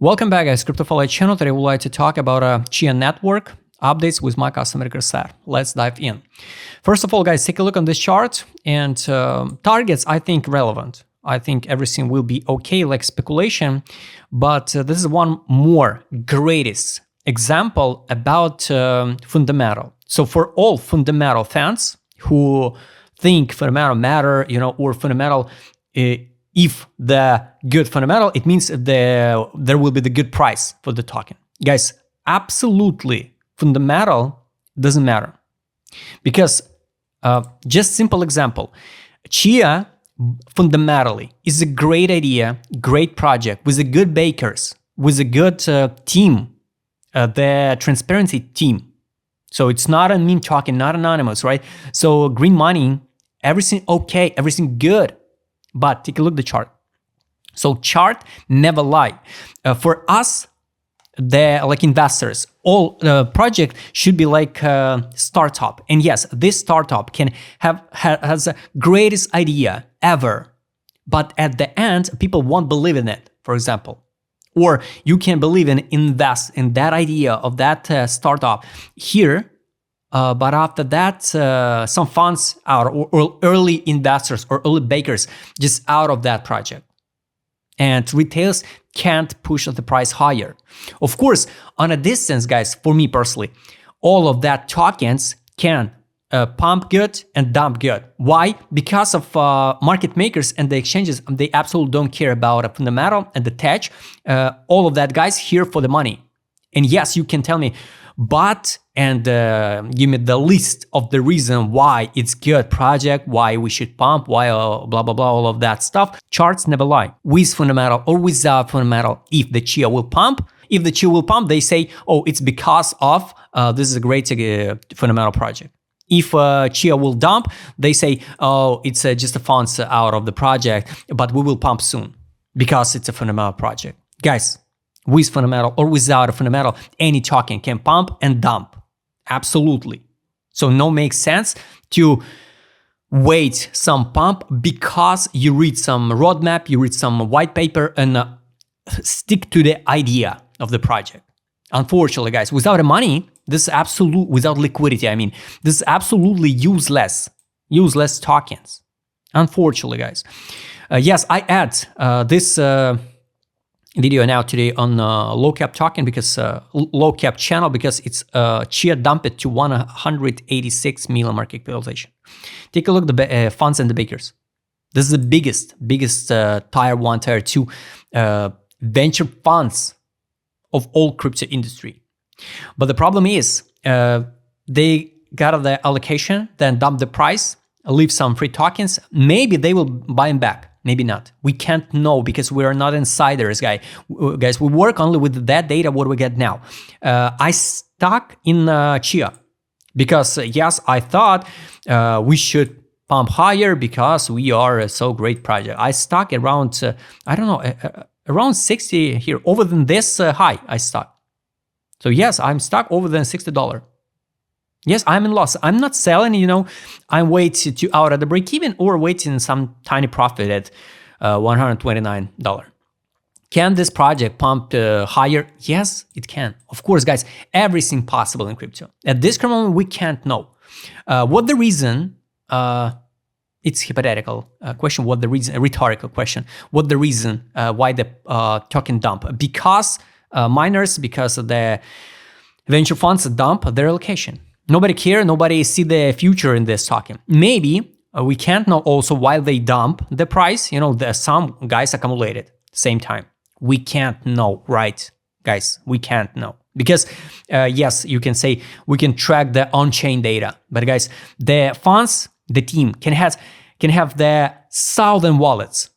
Welcome back, guys. CryptoFollow channel. Today, we'd like to talk about Chia network updates with my customer request. Let's dive in. First of all, guys, take a look on this chart and targets. I think relevant. I think everything will be okay, like speculation. But this is one more greatest example about fundamental. So for all fundamental fans who think fundamental matter, or fundamental. If the good fundamental, it means there will be the good price for the token. Guys, absolutely fundamental doesn't matter. Because just simple example, Chia fundamentally is a great idea, great project with a good bakers, with a good team, the transparency team. So it's not a meme token, not anonymous, right? So green money, everything okay, everything good. But take a look at the chart. So chart never lie. For us, like investors, all project should be like a startup. And yes, this startup can has the greatest idea ever. But at the end, people won't believe in it, for example. Or you can believe and invest in that idea of that startup here. But after that, some funds out or early investors or early bakers just out of that project. And retailers can't push the price higher. Of course, on a distance, guys, for me personally, all of that tokens can pump good and dump good. Why? Because of market makers and the exchanges, they absolutely don't care about a fundamental and the tech. All of that, guys, here for the money. And yes, you can tell me, but and give me the list of the reason why it's good project, why we should pump, why blah blah blah, all of that stuff. Charts never lie. With fundamental or without fundamental, if the Chia will pump, they say, oh, it's because of this is a great fundamental project. If Chia will dump, they say, oh, it's just a funds out of the project, but we will pump soon because it's a fundamental project. Guys, with fundamental or without a fundamental, any token can pump and dump. Absolutely. So no makes sense to wait some pump because you read some roadmap, you read some white paper and stick to the idea of the project. Unfortunately, guys, without the money, this is absolute, without liquidity, I mean, this is absolutely useless tokens. Unfortunately, guys. Yes, I add this video now today on low cap token because low cap channel because it's Chia dumped to 186 million market capitalization. Take a look at the funds and the bakers. This is the biggest tier 1, tier 2 venture funds of all crypto industry. But the problem is they got the allocation, then dump the price, leave some free tokens. Maybe they will buy them back. Maybe not. We can't know because we are not insiders, guys. We work only with that data, what we get now. I stuck in Chia because, yes, I thought we should pump higher because we are a so great project. I stuck around, I don't know, around 60 here. Over than this high, I stuck. So, yes, I'm stuck over than $60. Yes, I'm in loss. I'm not selling, I'm waiting to out at the break even or waiting some tiny profit at $129. Can this project pump higher? Yes, it can. Of course, guys, everything possible in crypto. At this current moment, we can't know. What the reason, it's hypothetical question, what the reason, a rhetorical question, what the reason why the token dump? Because miners, because of the venture funds dump their allocation. Nobody care, nobody see the future in this token. Maybe we can't know also why they dump the price. Some guys accumulated same time. We can't know, right, guys? We can't know. Because, yes, you can say we can track the on-chain data. But guys, the funds, the team can have the 1,000 wallets.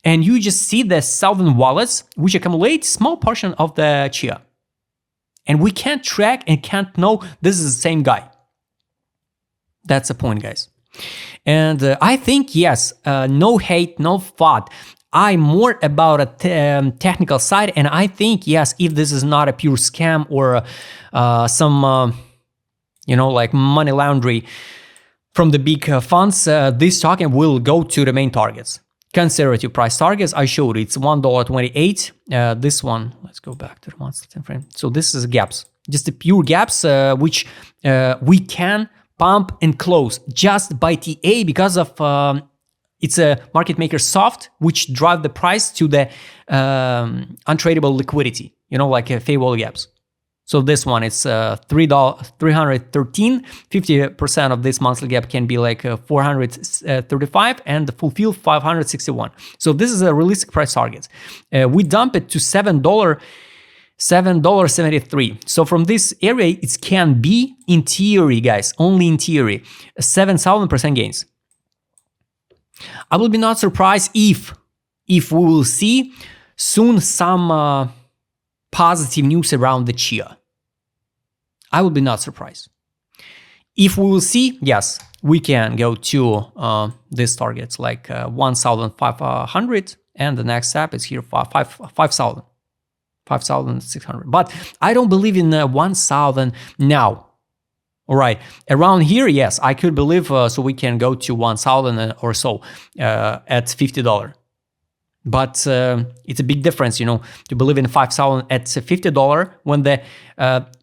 And you just see the 1,000 wallets which accumulate small portion of the Chia. And we can't track and can't know this is the same guy. That's the point, guys. And I think, yes, no hate, no thought. I'm more about a technical side. And I think, yes, if this is not a pure scam or some, like money laundering from the big funds, this token will go to the main targets. conservative price targets. I showed it's $1.28. This one, let's go back to the monthly time frame. So this is gaps, just the pure gaps, which we can pump and close just by TA because of it's a market maker soft, which drive the price to the untradeable liquidity, like fair value gaps. So this one, it's $313. 50% of this monthly gap can be like 435, and the fulfill 561. So this is a realistic price target. We dump it to $7.73. So from this area, it can be, in theory, guys, only in theory, 7,000% gains. I will be not surprised if we will see soon some positive news around the Chia. I will be not surprised. If we will see, yes, we can go to these targets like 1,500, and the next step is here 5,000, 5,600. But I don't believe in 1,000 now. All right, around here, yes, I could believe so we can go to 1,000 or so at $50. But it's a big difference, to believe in 5,000 at $50 when the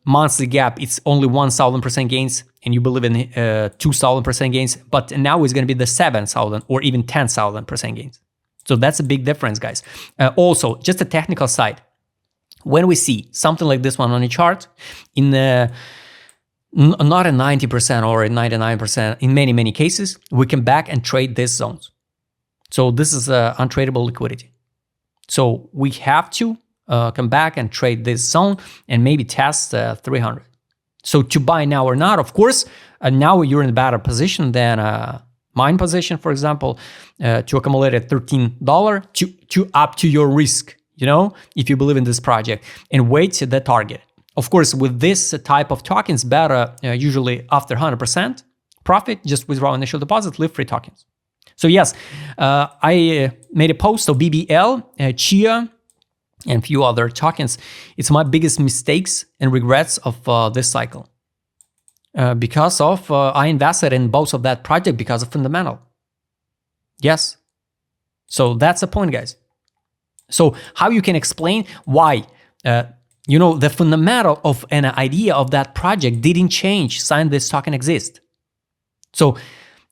monthly gap it's only 1,000% gains, and you believe in 2,000% gains. But now it's going to be the 7,000 or even 10,000% gains. So that's a big difference, guys. Also, just the technical side, when we see something like this one on a chart, in not a 90% or a 99%, in many cases, we come back and trade these zones. So this is untradeable liquidity. So we have to come back and trade this zone and maybe test 300. So to buy now or not, of course, now you're in a better position than mine position, for example, to accumulate at $13 to up to your risk, if you believe in this project, and wait to the target. Of course, with this type of tokens, better usually after 100% profit, just withdraw initial deposit, leave free tokens. So yes, I made a post of BBL, Chia, and a few other tokens. It's my biggest mistakes and regrets of this cycle. Because of I invested in both of that project because of fundamental. Yes. So that's the point, guys. So how you can explain why the fundamental of an idea of that project didn't change since this token exists. So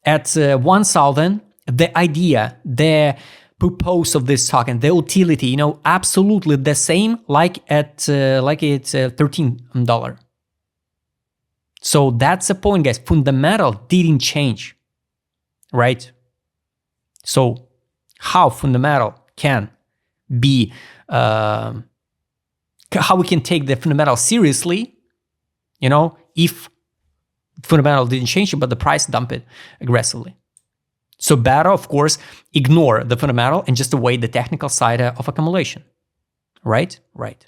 at 1,000, the idea, the purpose of this token, the utility, absolutely the same like it's $13. So that's the point, guys. Fundamental didn't change, right? So how fundamental can be, how we can take the fundamental seriously, if fundamental didn't change, but the price dump it aggressively. So better, of course, ignore the fundamental and just await the technical side of accumulation, right? Right.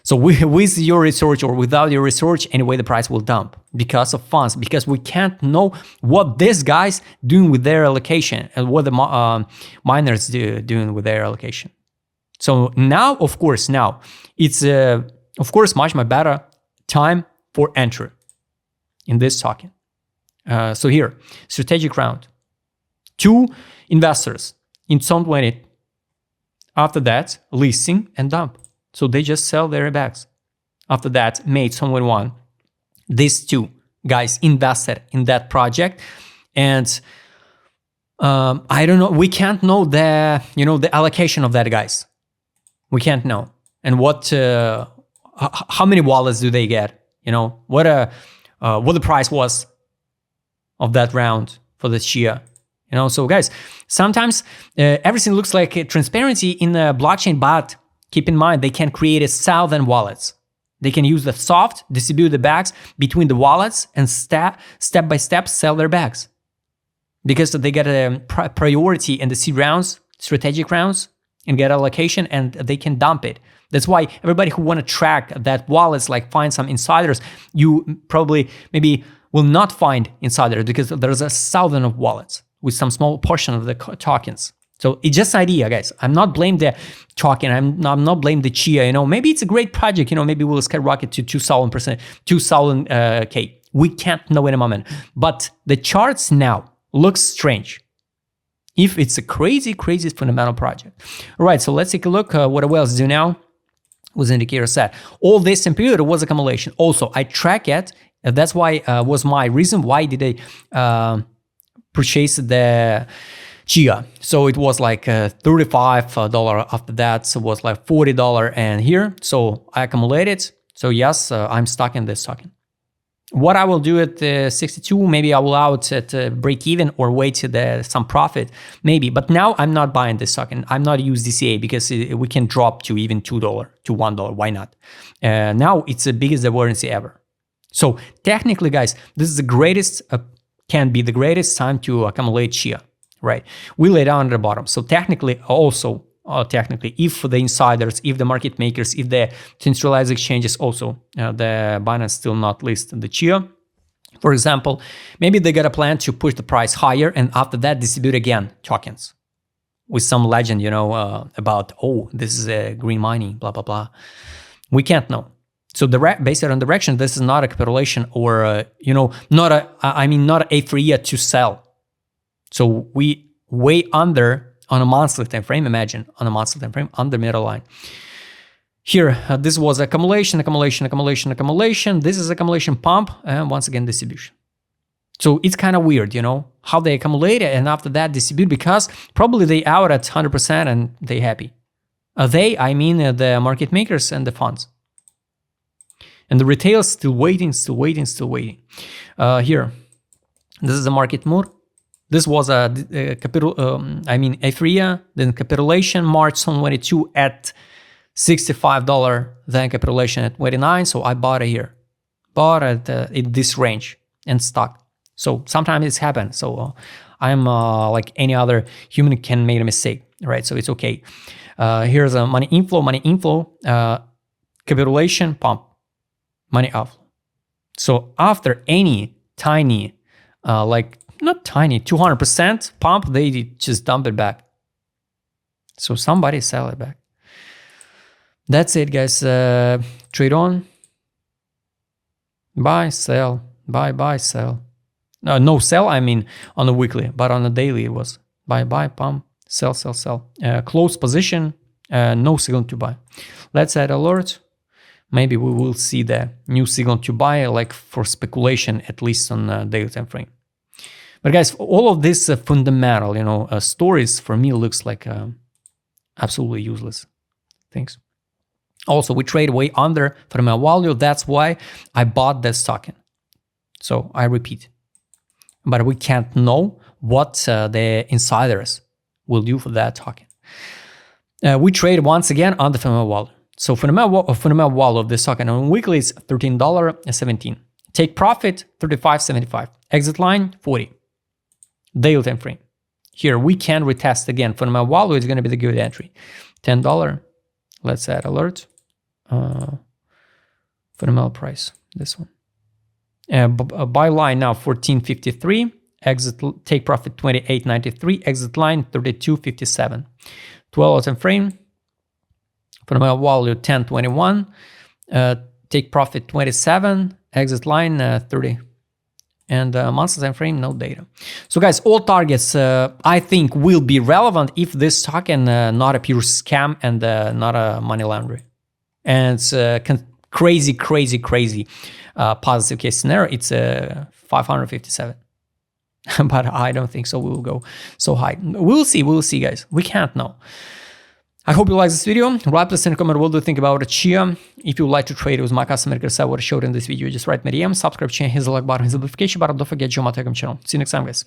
So with your research or without your research, anyway, the price will dump because of funds, because we can't know what these guys doing with their allocation and what the miners doing with their allocation. So now, of course, it's of course much better time for entry in this token. So here, strategic round. 2 investors in zone 20. After that, listing and dump. So they just sell their bags. After that, made zone 21. These 2 guys invested in that project, and I don't know. We can't know the the allocation of that guys. We can't know, and what how many wallets do they get? What the price was of that round for the Chia. So guys, sometimes everything looks like transparency in the blockchain, but keep in mind they can create 1,000 wallets. They can use the soft, distribute the bags between the wallets, and step by step sell their bags, because they get a priority in the seed rounds, strategic rounds, and get allocation, and they can dump it. That's why everybody who want to track that wallets, like find some insiders, you probably maybe will not find insiders, because there's 1,000 of wallets with some small portion of the tokens. So it's just idea, guys. I'm not blame the token. I'm not blame the Chia. Maybe it's a great project. Maybe we'll skyrocket to 2,000%, 2,000 K. We can't know in a moment. But the charts now looks strange. if it's a crazy fundamental project. All right, so let's take a look what else do now with indicator set. All this in period was accumulation. Also, I track it. That's why was my reason why did I purchase the Chia. So it was like $35 after that, so it was like $40 and here. So I accumulated. So yes, I'm stuck in this token. What I will do at 62, maybe I will out at break even or wait to some profit, maybe. But now I'm not buying this token. I'm not use DCA because we can drop to even $2 to $1. Why not? Now it's the biggest divergence ever. So technically, guys, this is the greatest, can be the greatest time to accumulate Chia, right? We lay down at the bottom. So technically, also, technically, if the insiders, if the market makers, if the centralized exchanges also, the Binance still not list the Chia, for example, maybe they got a plan to push the price higher and after that distribute again tokens with some legend, you know, about, oh, this is a green mining, blah, blah, blah. We can't know. So based on direction, this is not a capitulation or, you know, not a free to sell. So we way under on a monthly time frame, imagine on a monthly time frame on the middle line. Here, this was accumulation. This is accumulation pump, and once again distribution. So it's kind of weird, you know, how they accumulate it and after that distribute because probably they out at 100% and they happy. I mean the market makers and the funds. And the retail still waiting. Here, this is the market mood. This was a FRIA, then capitulation March 22 at $65, then capitulation at 29. So I bought it here, bought at in this range and stuck. So sometimes it's happened. So I'm like any other human can make a mistake, right? So it's okay. Here's a money inflow, capitulation, pump, money outflow. So after any tiny, not tiny, 200% pump, they just dump it back. So somebody sell it back. That's it, guys. Trade on. Buy, sell, buy, sell. No sell, I mean on the weekly, but on the daily it was buy, pump, sell. Close position, no signal to buy. Let's add alert. Maybe we will see the new signal to buy, like for speculation, at least on the daily time frame. But guys, all of this fundamental, you know, stories for me looks like absolutely useless things. Also, we trade way under fundamental value. That's why I bought this token. So I repeat, but we can't know what the insiders will do for that token. We trade once again on the fundamental value. So fundamental value of this token on weekly is $13.17. Take profit $35.75. Exit line 40. Daily time frame. Here we can retest again. Fundamental value is going to be the good entry. $10. Let's add alert. Fundamental price. This one. Buy line now 14.53. Exit take profit 28.93. Exit line 32.57. 12 time frame. Fundamental value 10.21. Take profit 27. Exit line 30. And monthly time frame, no data. So guys, all targets I think will be relevant if this token not a pure scam and not a money laundering. And it's crazy positive case scenario. It's 557. But I don't think so. We will go so high. We'll see, guys. We can't know. I hope you like this video. Write us in a comment what do you think about Chia. If you would like to trade with my custom maker what I showed in this video, just write me DM, subscribe, channel, hit the like button, hit the notification button. Don't forget to join my Telegram channel. See you next time, guys.